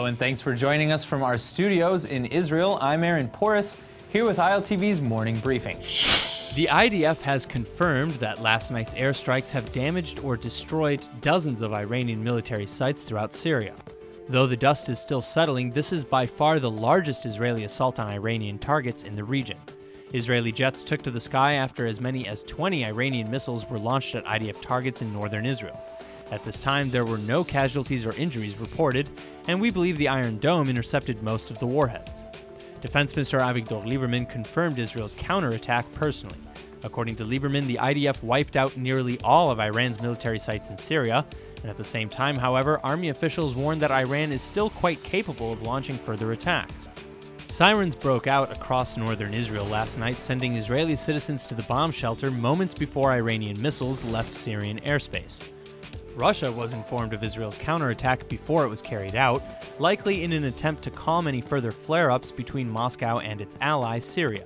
Hello and thanks for joining us from our studios in Israel. I'm Aaron Porras, here with ILTV's morning briefing. The I.D.F. has confirmed that last night's airstrikes have damaged or destroyed dozens of Iranian military sites throughout Syria. Though the dust is still settling, this is by far the largest Israeli assault on Iranian targets in the region. Israeli jets took to the sky after as many as 20 Iranian missiles were launched at I.D.F. targets in northern Israel. At this time, there were no casualties or injuries reported, and we believe the Iron Dome intercepted most of the warheads. Defense Minister Lieberman confirmed Israel's counterattack personally. According to Lieberman, the I.D.F. wiped out nearly all of Iran's military sites in Syria, and at the same time, however, army officials warned that Iran is still quite capable of launching further attacks. Sirens broke out across northern Israel last night, sending Israeli citizens to the bomb shelter moments before Iranian missiles left Syrian airspace. Russia was informed of Israel's counterattack before it was carried out, likely in an attempt to calm any further flare-ups between Moscow and its ally, Syria.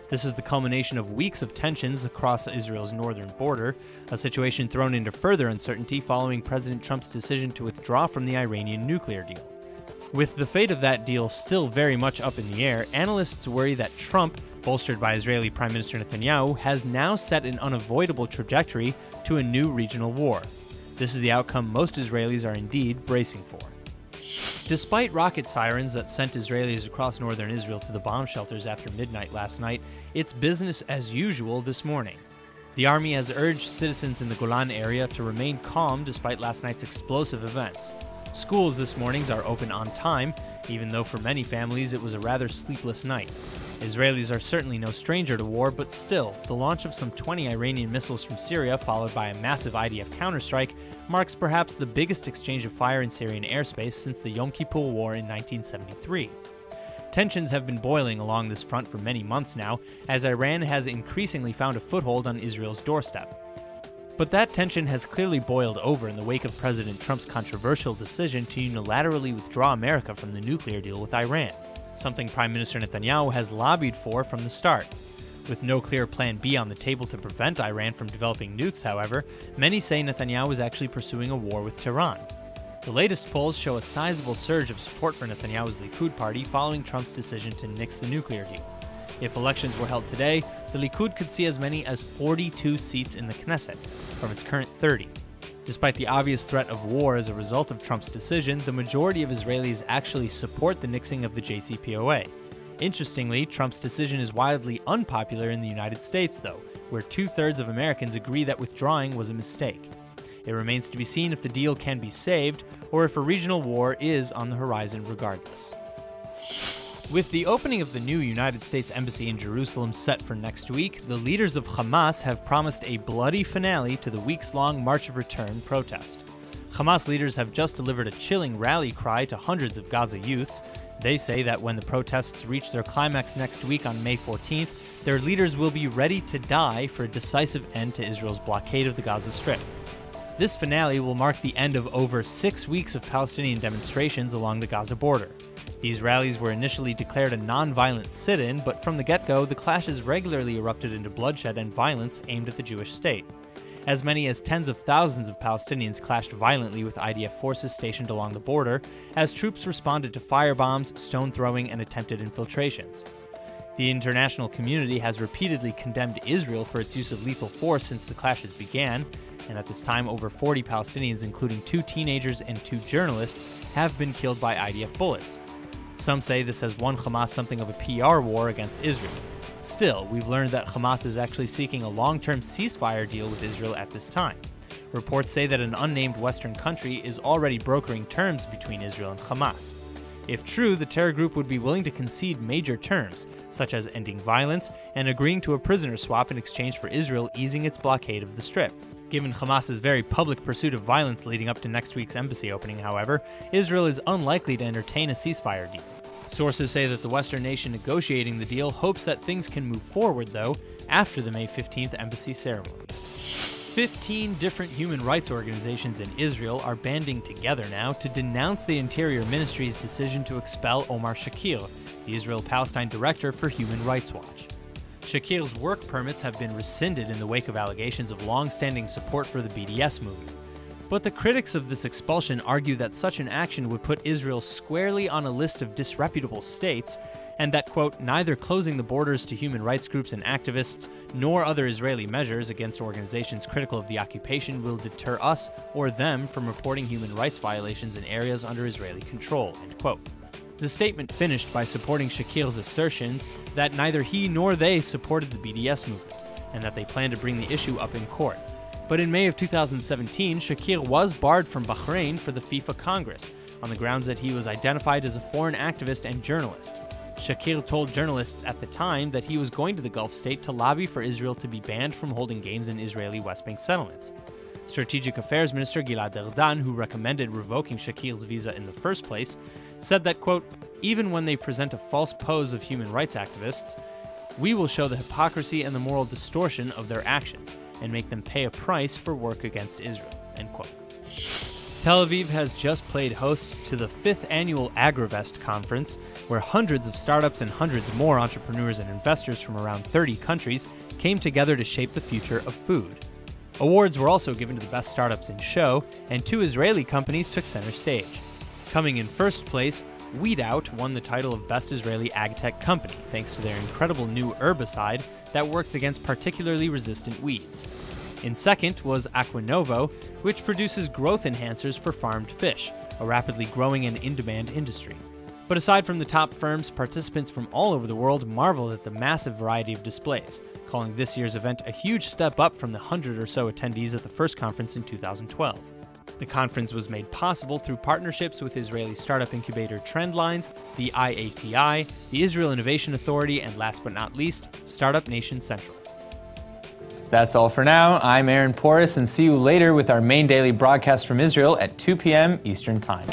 This is the culmination of weeks of tensions across Israel's northern border, a situation thrown into further uncertainty following President Trump's decision to withdraw from the Iranian nuclear deal. With the fate of that deal still very much up in the air, analysts worry that Trump, bolstered by Israeli Prime Minister Netanyahu, has now set an unavoidable trajectory to a new regional war. This is the outcome most Israelis are indeed bracing for. Despite rocket sirens that sent Israelis across northern Israel to the bomb shelters after midnight last night, it's business as usual this morning. The army has urged citizens in the Golan area to remain calm despite last night's explosive events. Schools this morning are open on time, even though for many families it was a rather sleepless night. Israelis are certainly no stranger to war, but still, the launch of some 20 Iranian missiles from Syria, followed by a massive I.D.F. counterstrike, marks perhaps the biggest exchange of fire in Syrian airspace since the Yom Kippur War in 1973. Tensions have been boiling along this front for many months now, as Iran has increasingly found a foothold on Israel's doorstep. But that tension has clearly boiled over in the wake of President Trump's controversial decision to unilaterally withdraw America from the nuclear deal with Iran, something Prime Minister Netanyahu has lobbied for from the start. With no clear plan B on the table to prevent Iran from developing nukes, however, many say Netanyahu is actually pursuing a war with Tehran. The latest polls show a sizable surge of support for Netanyahu's Likud party following Trump's decision to nix the nuclear deal. If elections were held today, the Likud could see as many as 42 seats in the Knesset, from its current 30. Despite the obvious threat of war as a result of Trump's decision, the majority of Israelis actually support the nixing of the JCPOA. Interestingly, Trump's decision is wildly unpopular in the United States, though, where 2/3 of Americans agree that withdrawing was a mistake. It remains to be seen if the deal can be saved, or if a regional war is on the horizon regardless. With the opening of the new United States Embassy in Jerusalem set for next week, the leaders of Hamas have promised a bloody finale to the weeks-long March of Return protest. Hamas leaders have just delivered a chilling rally cry to hundreds of Gaza youths. They say that when the protests reach their climax next week on May 14th, their leaders will be ready to die for a decisive end to Israel's blockade of the Gaza Strip. This finale will mark the end of over 6 weeks of Palestinian demonstrations along the Gaza border. These rallies were initially declared a non-violent sit-in, but from the get-go, the clashes regularly erupted into bloodshed and violence aimed at the Jewish state. As many as tens of thousands of Palestinians clashed violently with I.D.F. forces stationed along the border, as troops responded to firebombs, stone throwing, and attempted infiltrations. The international community has repeatedly condemned Israel for its use of lethal force since the clashes began, and at this time over 40 Palestinians, including 2 teenagers and 2 journalists, have been killed by I.D.F. bullets. Some say this has won Hamas something of a PR war against Israel. Still, we've learned that Hamas is actually seeking a long-term ceasefire deal with Israel at this time. Reports say that an unnamed Western country is already brokering terms between Israel and Hamas. If true, the terror group would be willing to concede major terms, such as ending violence and agreeing to a prisoner swap in exchange for Israel easing its blockade of the Strip. Given Hamas's very public pursuit of violence leading up to next week's embassy opening, however, Israel is unlikely to entertain a ceasefire deal. Sources say that the Western nation negotiating the deal hopes that things can move forward, though, after the May 15th embassy ceremony. 15 different human rights organizations in Israel are banding together now to denounce the Interior Ministry's decision to expel Omar Shakir, the Israel-Palestine director for Human Rights Watch. Shakir's work permits have been rescinded in the wake of allegations of long-standing support for the BDS movement. But the critics of this expulsion argue that such an action would put Israel squarely on a list of disreputable states, and that, quote, neither closing the borders to human rights groups and activists, nor other Israeli measures against organizations critical of the occupation will deter us or them from reporting human rights violations in areas under Israeli control, end quote. The statement finished by supporting Shakil's assertions that neither he nor they supported the BDS movement, and that they plan to bring the issue up in court. But in May of 2017, Shakil was barred from Bahrain for the FIFA Congress, on the grounds that he was identified as a foreign activist and journalist. Shakil told journalists at the time that he was going to the Gulf state to lobby for Israel to be banned from holding games in Israeli West Bank settlements. Strategic Affairs Minister Gilad Erdan, who recommended revoking Shakil's visa in the first place, said that, quote, even when they present a false pose of human rights activists, we will show the hypocrisy and the moral distortion of their actions and make them pay a price for work against Israel, end quote. Tel Aviv has just played host to the 5th annual AGRIVEST conference, where hundreds of startups and hundreds more entrepreneurs and investors from around 30 countries came together to shape the future of food. Awards were also given to the best startups in show, and 2 Israeli companies took center stage. Coming in first place, Weedout won the title of Best Israeli AgTech Company, thanks to their incredible new herbicide that works against particularly resistant weeds. In second was Aquinovo, which produces growth enhancers for farmed fish, a rapidly growing and in-demand industry. But aside from the top firms, participants from all over the world marveled at the massive variety of displays, calling this year's event a huge step up from the 100 or so attendees at the first conference in 2012. The conference was made possible through partnerships with Israeli startup incubator Trendlines, the IATI, the Israel Innovation Authority, and last but not least, Startup Nation Central. That's all for now. I'm Aaron Porras, and see you later with our main daily broadcast from Israel at 2 p.m. Eastern Time.